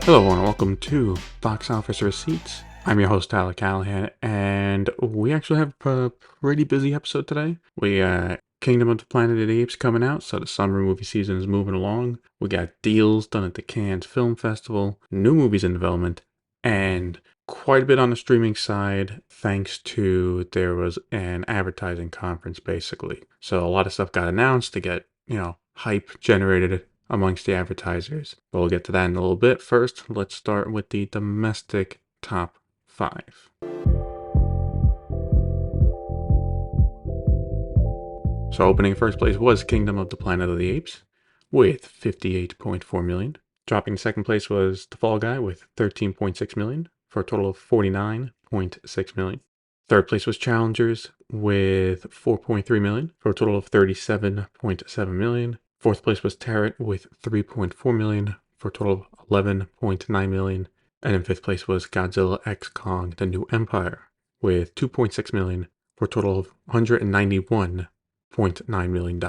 Hello everyone, welcome to Box Office Receipts. I'm your host Alec Callahan, and we actually have a pretty busy episode today. We Kingdom of the Planet of the Apes coming out, so the summer movie season is moving along. We got deals done at the Cannes Film Festival, new movies in development, and quite a bit on the streaming side thanks to there was an advertising conference basically. So a lot of stuff got announced to get, hype generated amongst the advertisers. But we'll get to that in a little bit. First, let's start with the domestic top 5. So opening first place was Kingdom of the Planet of the Apes with 58.4 million. Dropping second place was The Fall Guy with 13.6 million for a total of 49.6 million. Third place was Challengers with 4.3 million for a total of 37.7 million. Fourth place was Tarot with 3.4 million for a total of 11.9 million. And in fifth place was Godzilla X Kong The New Empire with 2.6 million for a total of $191.9 million.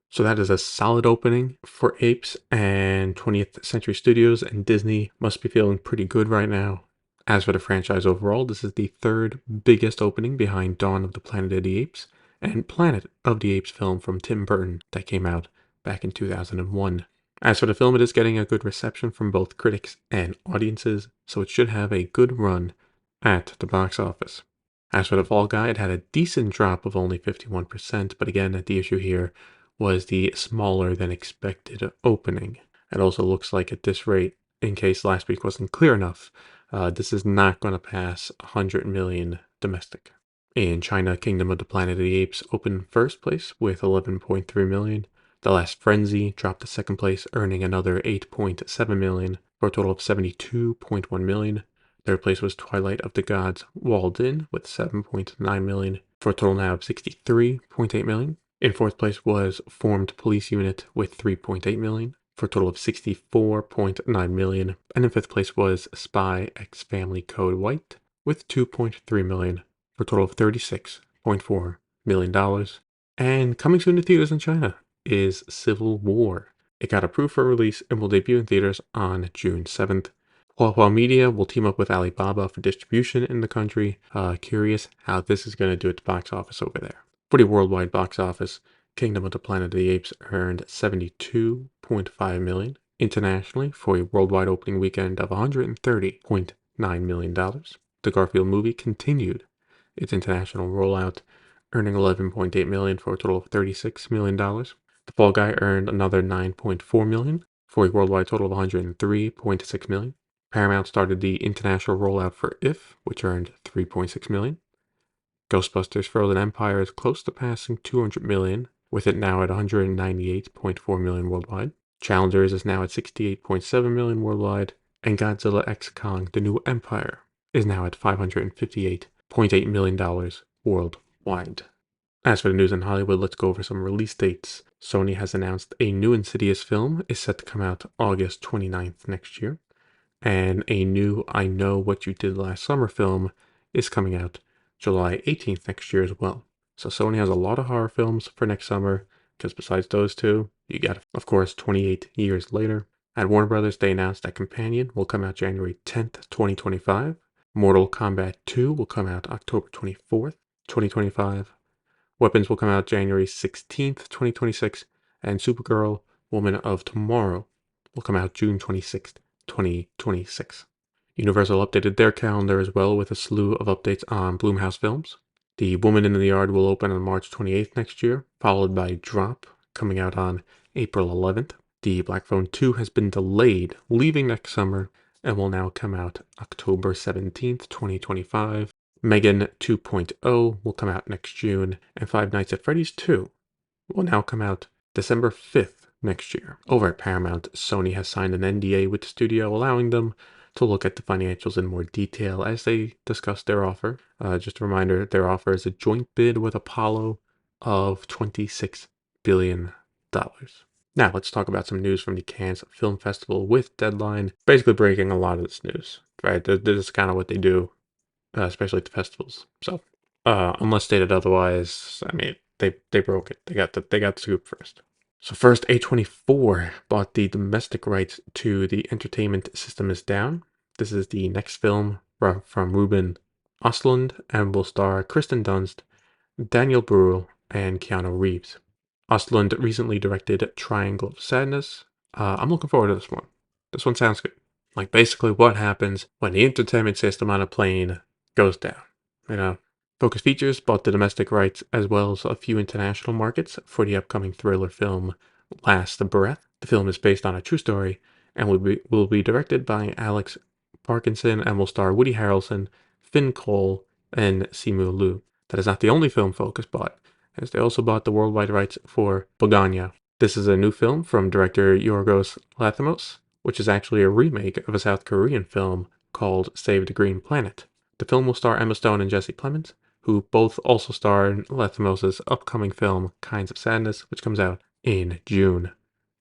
So that is a solid opening for Apes, and 20th Century Studios and Disney must be feeling pretty good right now. As for the franchise overall, this is the third biggest opening behind Dawn of the Planet of the Apes and Planet of the Apes film from Tim Burton that came out back in 2001. As for the film, it is getting a good reception from both critics and audiences, so it should have a good run at the box office. As for The Fall Guy, it had a decent drop of only 51%, but again, the issue here was the smaller than expected opening. It also looks like at this rate, in case last week wasn't clear enough, this is not going to pass 100 million domestic. In China, Kingdom of the Planet of the Apes opened first place with 11.3 million. The Last Frenzy dropped to second place, earning another 8.7 million for a total of 72.1 million. Third place was Twilight of the Gods Walled In with 7.9 million for a total now of 63.8 million. In fourth place was Formed Police Unit with 3.8 million for a total of 64.9 million. And in fifth place was Spy X Family Code White with 2.3 million for a total of $36.4 million. And coming soon to theaters in China is Civil War. It got approved for release and will debut in theaters on June 7th. Huahua Media will team up with Alibaba for distribution in the country. Curious how this is going to do at the box office over there. For the worldwide box office, Kingdom of the Planet of the Apes earned 72.5 million internationally for a worldwide opening weekend of $130.9 million. The Garfield movie continued its international rollout, earning 11.8 million for a total of $36 million. The Fall Guy earned another 9.4 million for a worldwide total of 103.6 million. Paramount started the international rollout for If, which earned 3.6 million. Ghostbusters Frozen Empire is close to passing 200 million, with it now at 198.4 million worldwide. Challengers is now at 68.7 million worldwide, and Godzilla X Kong The New Empire is now at $558.8 million worldwide. As for the news in Hollywood, let's go over some release dates. Sony has announced a new Insidious film is set to come out August 29th next year, and a new I Know What You Did Last Summer film is coming out July 18th next year as well. So Sony has a lot of horror films for next summer, because besides those two, you got, of course, 28 Years Later. At Warner Brothers, they announced that Companion will come out January 10th, 2025. Mortal Kombat 2 will come out October 24th, 2025. Weapons will come out January 16th, 2026. And Supergirl, Woman of Tomorrow will come out June 26th, 2026. Universal updated their calendar as well with a slew of updates on Blumhouse films. The Woman in the Yard will open on March 28th next year, followed by Drop, coming out on April 11th. The Black Phone 2 has been delayed, leaving next summer, and will now come out October 17th, 2025. Megan 2.0 will come out next June, and Five Nights at Freddy's 2 will now come out December 5th next year. Over at Paramount, Sony has signed an NDA with the studio, allowing them to look at the financials in more detail as they discuss their offer. Just a reminder, their offer is a joint bid with Apollo of $26 billion. Now, let's talk about some news from the Cannes Film Festival with Deadline, basically breaking a lot of this news, right? This is kind of what they do, especially at the festivals. So, unless stated otherwise, I mean, they broke it. They got the scoop first. So first, A24 bought the domestic rights to The Entertainment System is Down. This is the next film from Ruben Östlund and will star Kristen Dunst, Daniel Bruhl, and Keanu Reeves. Östlund recently directed Triangle of Sadness. I'm looking forward to this one. This one sounds good. Like basically what happens when the entertainment system on a plane goes down. You know, Focus Features bought the domestic rights as well as a few international markets for the upcoming thriller film Last Breath. The film is based on a true story and will be directed by Alex Parkinson and will star Woody Harrelson, Finn Cole, and Simu Liu. That is not the only film Focus bought, as they also bought the worldwide rights for Boganya. This is a new film from director Yorgos Lanthimos, which is actually a remake of a South Korean film called Save the Green Planet. The film will star Emma Stone and Jesse Plemons, who both also star in Lanthimos' upcoming film Kinds of Sadness, which comes out in June.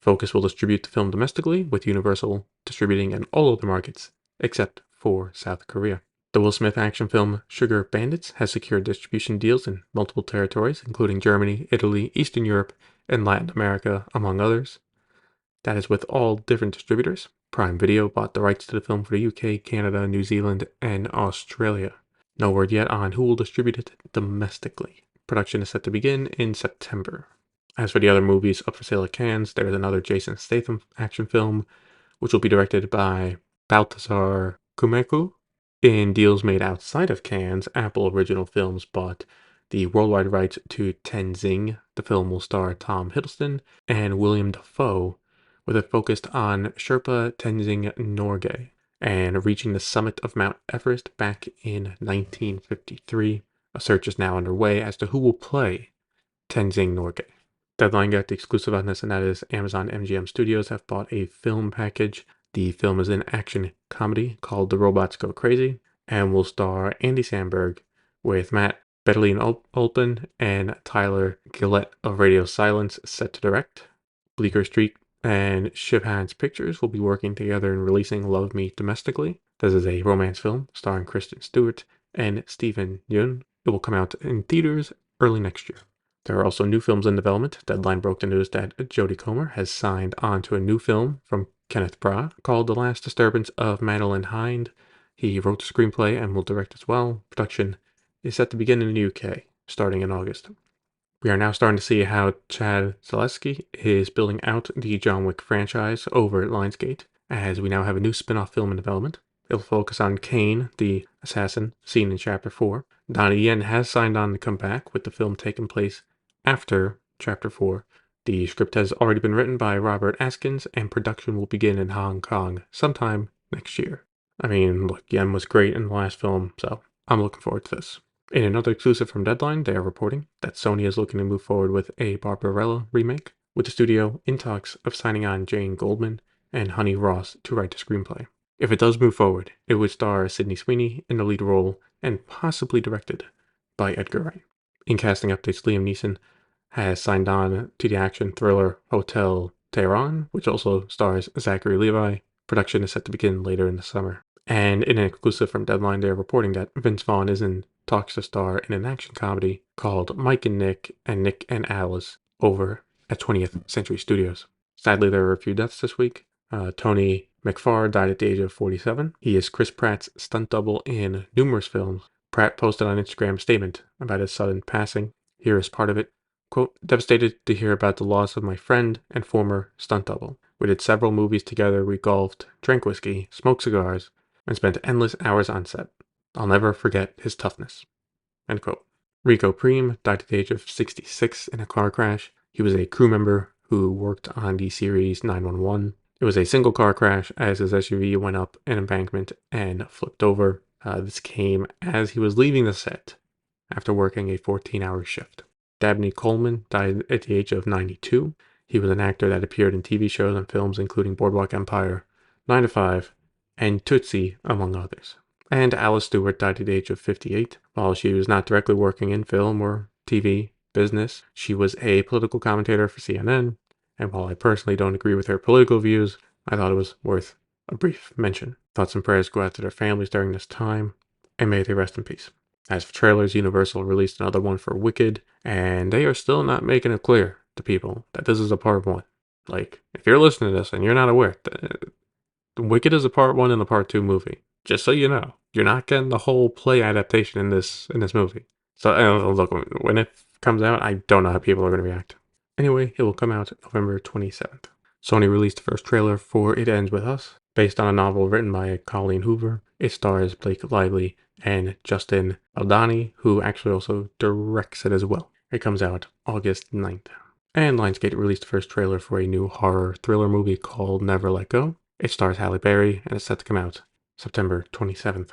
Focus will distribute the film domestically, with Universal distributing in all other markets except for South Korea. The Will Smith action film Sugar Bandits has secured distribution deals in multiple territories, including Germany, Italy, Eastern Europe, and Latin America, among others. That is with all different distributors. Prime Video bought the rights to the film for the UK, Canada, New Zealand, and Australia. No word yet on who will distribute it domestically. Production is set to begin in September. As for the other movies up for sale at Cannes, there is another Jason Statham action film, which will be directed by Baltasar Kumeku. In deals made outside of Cannes, Apple Original Films bought the worldwide rights to Tenzing. The film will star Tom Hiddleston and William Dafoe, with it focused on Sherpa Tenzing Norgay and reaching the summit of Mount Everest back in 1953. A search is now underway as to who will play Tenzing Norgay. Deadline got the exclusive on this, and that is Amazon MGM Studios have bought a film package. The film is an action comedy called The Robots Go Crazy and will star Andy Samberg with Matt Bedley-Olpin and Tyler Gillette of Radio Silence set to direct. Bleecker Street and Shiv Hans Pictures will be working together in releasing Love Me Domestically. This is a romance film starring Kristen Stewart and Stephen Yeun. It will come out in theaters early next year. There are also new films in development. Deadline broke the news that Jodie Comer has signed on to a new film from Kenneth Branagh called The Last Disturbance of Madeline Hind. He wrote the screenplay and will direct as well. Production is set to begin in the UK, starting in August. We are now starting to see how Chad Zaleski is building out the John Wick franchise over at Lionsgate, as we now have a new spin-off film in development. It'll focus on Kane, the assassin, seen in Chapter 4. Donnie Yen has signed on to come back, with the film taking place after Chapter 4. The script has already been written by Robert Askins, and production will begin in Hong Kong sometime next year. I mean, look, Yen was great in the last film, so I'm looking forward to this. In another exclusive from Deadline, they are reporting that Sony is looking to move forward with a Barbarella remake, with the studio in talks of signing on Jane Goldman and Honey Ross to write the screenplay. If it does move forward, it would star Sydney Sweeney in the lead role and possibly directed by Edgar Wright. In casting updates, Liam Neeson has signed on to the action thriller Hotel Tehran, which also stars Zachary Levi. Production is set to begin later in the summer. And in an exclusive from Deadline, they're reporting that Vince Vaughn is in talks to star in an action comedy called Mike and Nick Alice over at 20th Century Studios. Sadly, there were a few deaths this week. Tony McFarr died at the age of 47. He is Chris Pratt's stunt double in numerous films. Pratt posted on Instagram a statement about his sudden passing. Here is part of it. Quote, devastated to hear about the loss of my friend and former stunt double. We did several movies together. We golfed, drank whiskey, smoked cigars, and spent endless hours on set. I'll never forget his toughness. End quote. Rico Preem died at the age of 66 in a car crash. He was a crew member who worked on the series 911. It was a single car crash as his SUV went up an embankment and flipped over. This came as he was leaving the set after working a 14-hour shift. Dabney Coleman died at the age of 92. He was an actor that appeared in TV shows and films including Boardwalk Empire, 9 to 5, and Tootsie, among others. And Alice Stewart died at the age of 58. While she was not directly working in film or TV business, she was a political commentator for CNN, and while I personally don't agree with her political views, I thought it was worth a brief mention. Thoughts and prayers go out to their families during this time, and may they rest in peace. As for trailers, Universal released another one for Wicked, and they are still not making it clear to people that this is a part one. Like, if you're listening to this and you're not aware, Wicked is a part one and a part two movie. Just so you know, you're not getting the whole play adaptation in this movie. So look, when it comes out, I don't know how people are going to react. Anyway, it will come out November 27th. Sony released the first trailer for It Ends With Us, based on a novel written by Colleen Hoover. It stars Blake Lively and Justin Aldani, who actually also directs it as well. It comes out August 9th. And Lionsgate released the first trailer for a new horror thriller movie called Never Let Go. It stars Halle Berry, and it's set to come out September 27th.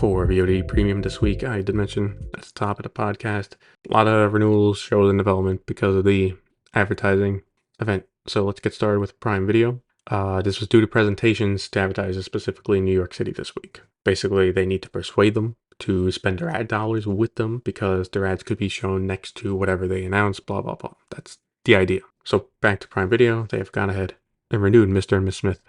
For VOD Premium this week, I did mention at the top of the podcast, a lot of renewals, shows in development because of the advertising event. So let's get started with Prime Video. This was due to presentations to advertisers specifically in New York City this week. Basically, they need to persuade them to spend their ad dollars with them because their ads could be shown next to whatever they announce, blah, blah, blah. That's the idea. So back to Prime Video, they have gone ahead and renewed Mr. and Miss Smith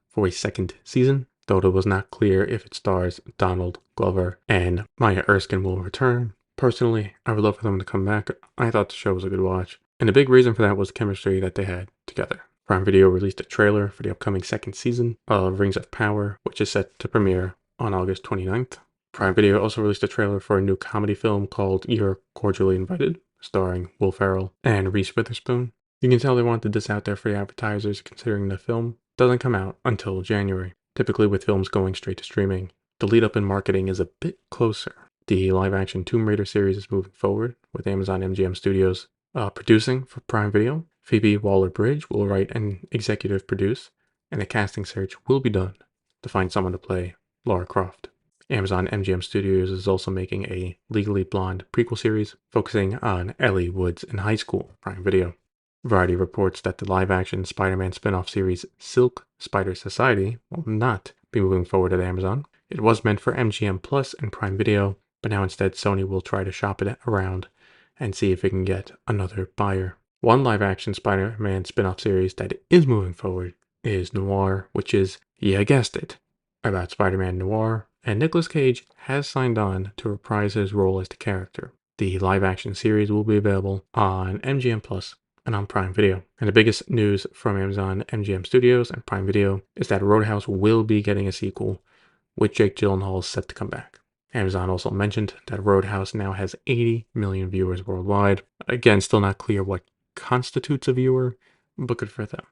for a second season, though it was not clear if it stars Donald Glover and Maya Erskine will return. Personally, I would love for them to come back. I thought the show was a good watch, and a big reason for that was the chemistry that they had together. Prime Video released a trailer for the upcoming second season of Rings of Power, which is set to premiere on August 29th. Prime Video also released a trailer for a new comedy film called You're Cordially Invited, starring Will Ferrell and Reese Witherspoon. You can tell they wanted this out there for the advertisers, considering the film doesn't come out until January. Typically with films going straight to streaming, the lead up in marketing is a bit closer. The live action Tomb Raider series is moving forward, with Amazon MGM Studios producing for Prime Video. Phoebe Waller-Bridge will write and executive produce, and a casting search will be done to find someone to play Lara Croft. Amazon MGM Studios is also making a Legally Blonde prequel series focusing on Ellie Woods in high school. Prime Video. Variety reports that the live-action Spider-Man spin-off series Silk Spider Society will not be moving forward at Amazon. It was meant for MGM Plus and Prime Video, but now instead Sony will try to shop it around and see if it can get another buyer. One live-action Spider-Man spin-off series that is moving forward is Noir, which is, yeah, guessed it, about Spider-Man Noir, and Nicolas Cage has signed on to reprise his role as the character. The live-action series will be available on MGM Plus and on Prime Video. And the biggest news from Amazon MGM Studios and Prime Video is that Roadhouse will be getting a sequel, with Jake Gyllenhaal set to come back. Amazon also mentioned that Roadhouse now has 80 million viewers worldwide. Again, still not clear what constitutes a viewer, but good for them.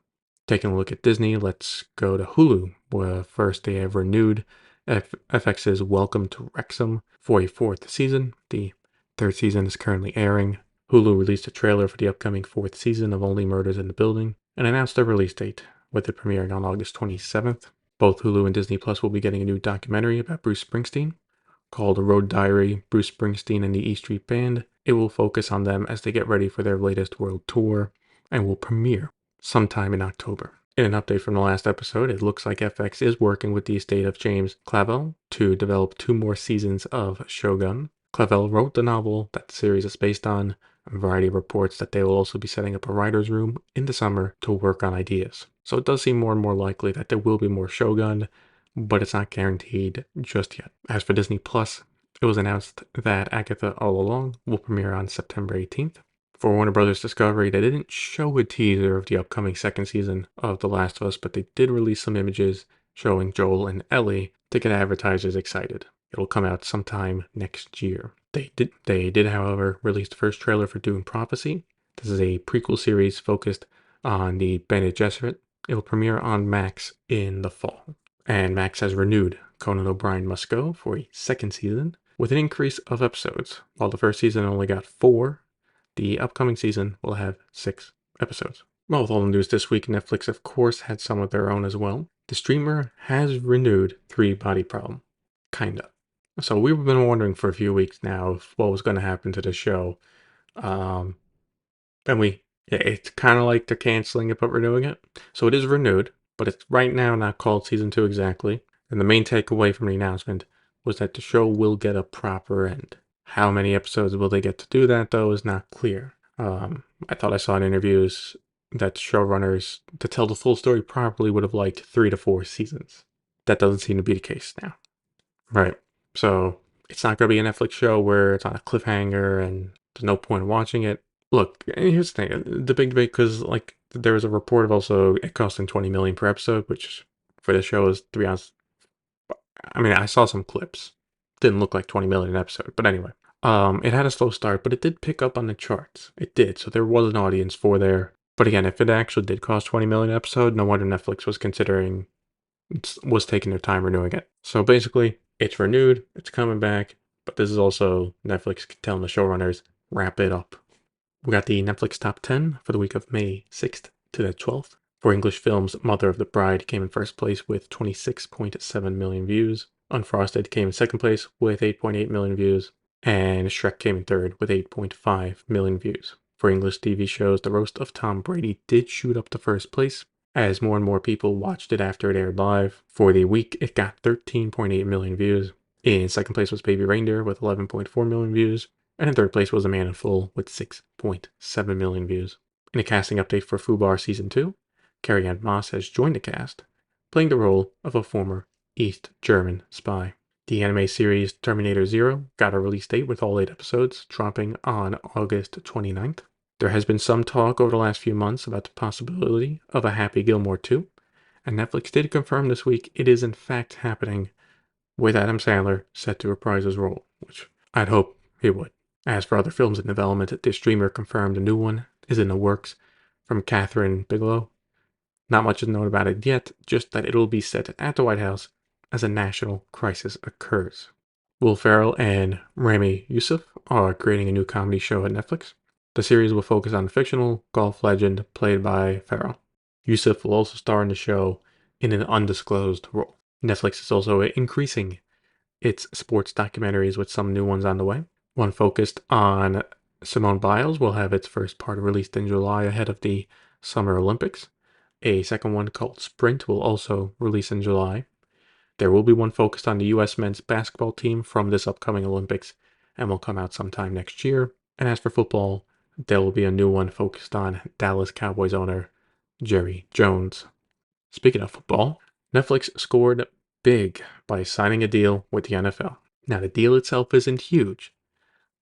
Taking a look at Disney, let's go to Hulu, where first they have renewed FX's Welcome to Wrexham for a fourth season. The third season is currently airing. Hulu released a trailer for the upcoming fourth season of Only Murders in the Building and announced their release date, with it premiering on August 27th. Both Hulu and Disney Plus will be getting a new documentary about Bruce Springsteen called Road Diary, Bruce Springsteen and the E Street Band. It will focus on them as they get ready for their latest world tour and will premiere sometime in October. In an update from the last episode, it looks like FX is working with the estate of James Clavell to develop 2 more seasons of Shogun. Clavell wrote the novel that the series is based on, and Variety reports that they will also be setting up a writer's room in the summer to work on ideas. So it does seem more and more likely that there will be more Shogun, but it's not guaranteed just yet. As for Disney Plus, it was announced that Agatha All Along will premiere on September 18th. For Warner Brothers Discovery, they didn't show a teaser of the upcoming second season of The Last of Us, but they did release some images showing Joel and Ellie to get advertisers excited. It'll come out sometime next year. They did, however, release the first trailer for Dune Prophecy. This is a prequel series focused on the Bene Gesserit. It'll premiere on Max in the fall. And Max has renewed Conan O'Brien Must Go for a second season with an increase of episodes. While the first season only got 4, the upcoming season will have 6 episodes. Well, with all the news this week, Netflix, of course, had some of their own as well. The streamer has renewed 3 Body Problem. Kinda. So we've been wondering for a few weeks now what was going to happen to the show. And it's kind of like they're canceling it but renewing it. So it is renewed, but it's right now not called Season 2 exactly. And the main takeaway from the announcement was that the show will get a proper end. How many episodes will they get to do that, though, is not clear. I thought I saw in interviews that showrunners, to tell the full story properly, would have liked 3 to 4 seasons. That doesn't seem to be the case now. Right. So It's not going to be a Netflix show where it's on a cliffhanger and there's no point in watching it. Look, here's the thing: the big debate, because like there was a report of also it costing 20 million per episode, which for the show is 3 hours. I mean, I saw some clips. Didn't look like 20 million an episode, but anyway. It had a slow start, but it did pick up on the charts. It did, so there was an audience for there. But again, if it actually did cost 20 million an episode, no wonder Netflix was taking their time renewing it. So basically, it's renewed, it's coming back, but this is also Netflix telling the showrunners, wrap it up. We got the Netflix top 10 for the week of May 6th to the 12th. For English films, Mother of the Bride came in first place with 26.7 million views. Unfrosted came in second place with 8.8 million views. And Shrek came in third with 8.5 million views. For English TV shows, The Roast of Tom Brady did shoot up to first place, as more and more people watched it after it aired live. For the week, it got 13.8 million views. In second place was Baby Reindeer with 11.4 million views. And in third place was A Man in Full with 6.7 million views. In a casting update for Fubar Season 2, Carrie-Anne Moss has joined the cast, playing the role of a former East German spy. The anime series Terminator Zero got a release date with all 8 episodes, dropping on August 29th. There has been some talk over the last few months about the possibility of a Happy Gilmore 2, and Netflix did confirm this week it is in fact happening, with Adam Sandler set to reprise his role, which I'd hope he would. As for other films in development, the streamer confirmed a new one is in the works from Catherine Bigelow. Not much is known about it yet, just that it'll be set at the White House as a national crisis occurs. Will Ferrell and Rami Youssef are creating a new comedy show at Netflix. The series will focus on the fictional golf legend played by Ferrell. Youssef will also star in the show in an undisclosed role. Netflix is also increasing its sports documentaries with some new ones on the way. One focused on Simone Biles will have its first part released in July ahead of the Summer Olympics. A second one called Sprint will also release in July. There will be one focused on the U.S. men's basketball team from this upcoming Olympics and will come out sometime next year. And as for football, there will be a new one focused on Dallas Cowboys owner Jerry Jones. Speaking of football, Netflix scored big by signing a deal with the NFL. Now, the deal itself isn't huge,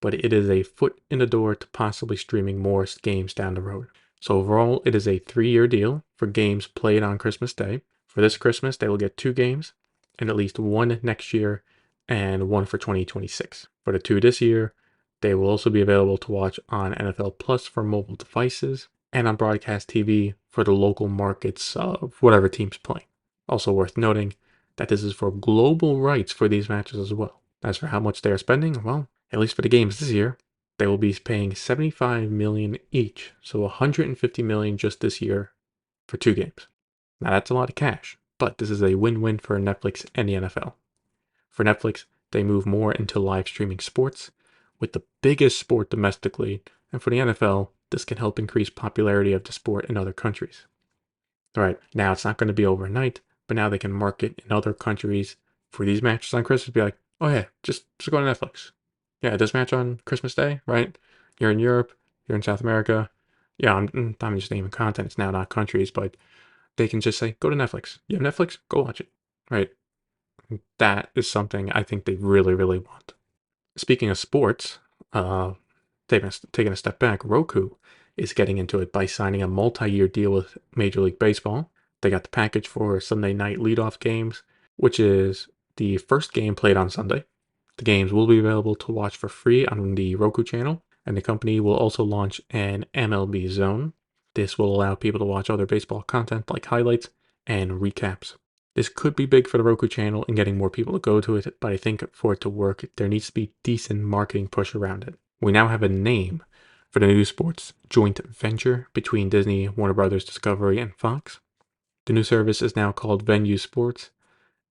but it is a foot in the door to possibly streaming more games down the road. So overall, it is a 3-year deal for games played on Christmas Day. For this Christmas, they will get 2 games, and at least 1 next year, and 1 for 2026. For the 2 this year, they will also be available to watch on NFL Plus for mobile devices, and on broadcast TV for the local markets of whatever team's playing. Also worth noting that this is for global rights for these matches as well. As for how much they are spending, well, at least for the games this year, they will be paying $75 million each, so $150 million just this year for 2 games. Now that's a lot of cash, but this is a win-win for Netflix and the NFL. For Netflix, they move more into live streaming sports, with the biggest sport domestically, and for the NFL, this can help increase popularity of the sport in other countries. All right, now it's not going to be overnight, but now they can market in other countries for these matches on Christmas. Be like, oh yeah, just go to Netflix. Yeah, this match on Christmas Day, right? You're in Europe, you're in South America. Yeah, I'm just naming content. It's now not countries, but they can just say, go to Netflix. You have Netflix? Go watch it, right? That is something I think they really, really want. Speaking of sports, taking a step back, Roku is getting into it by signing a multi-year deal with Major League Baseball. They got the package for Sunday night leadoff games, which is the first game played on Sunday. The games will be available to watch for free on the Roku channel, and the company will also launch an MLB zone. This will allow people to watch other baseball content like highlights and recaps. This could be big for the Roku channel and getting more people to go to it, but I think for it to work, there needs to be decent marketing push around it. We now have a name for the new sports joint venture between Disney, Warner Brothers Discovery, and Fox. The new service is now called Venue Sports,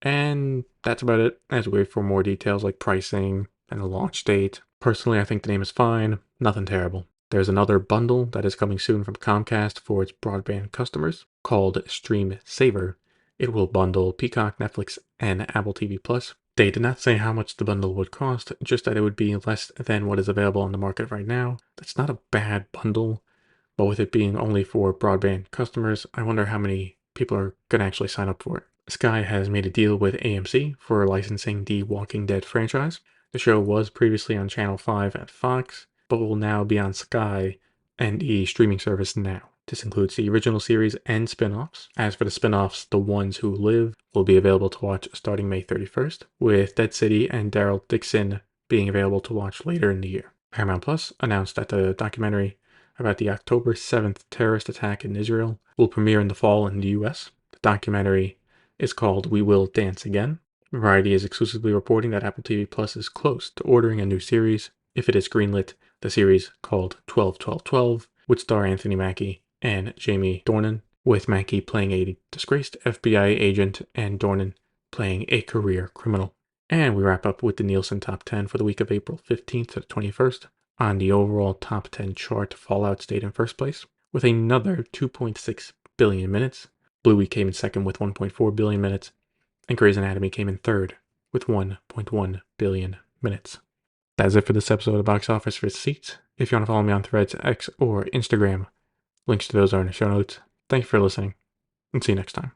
and that's about it as we wait for more details like pricing and the launch date. Personally, I think the name is fine, nothing terrible. There's another bundle that is coming soon from Comcast for its broadband customers called Stream Saver. It will bundle Peacock, Netflix, and Apple TV Plus. They did not say how much the bundle would cost, just that it would be less than what is available on the market right now. That's not a bad bundle, but with it being only for broadband customers, I wonder how many people are going to actually sign up for it. Sky has made a deal with AMC for licensing the Walking Dead franchise. The show was previously on Channel 5 at Fox, but will now be on Sky and the streaming service Now. This includes the original series and spin-offs. As for the spin-offs, The Ones Who Live will be available to watch starting May 31st, with Dead City and Daryl Dixon being available to watch later in the year. Paramount Plus announced that the documentary about the October 7th terrorist attack in Israel will premiere in the fall in the US. The documentary is called We Will Dance Again. Variety is exclusively reporting that Apple TV Plus is close to ordering a new series. If it is greenlit, the series called 12-12-12 would star Anthony Mackie and Jamie Dornan, with Mackie playing a disgraced FBI agent and Dornan playing a career criminal. And we wrap up with the Nielsen Top 10 for the week of April 15th to the 21st. On the overall Top 10 chart, Fallout stayed in first place with another 2.6 billion minutes. Bluey came in second with 1.4 billion minutes. And Grey's Anatomy came in third with 1.1 billion minutes. That's it for this episode of Box Office Receipts. If you want to follow me on Threads, X, or Instagram, links to those are in the show notes. Thank you for listening, and see you next time.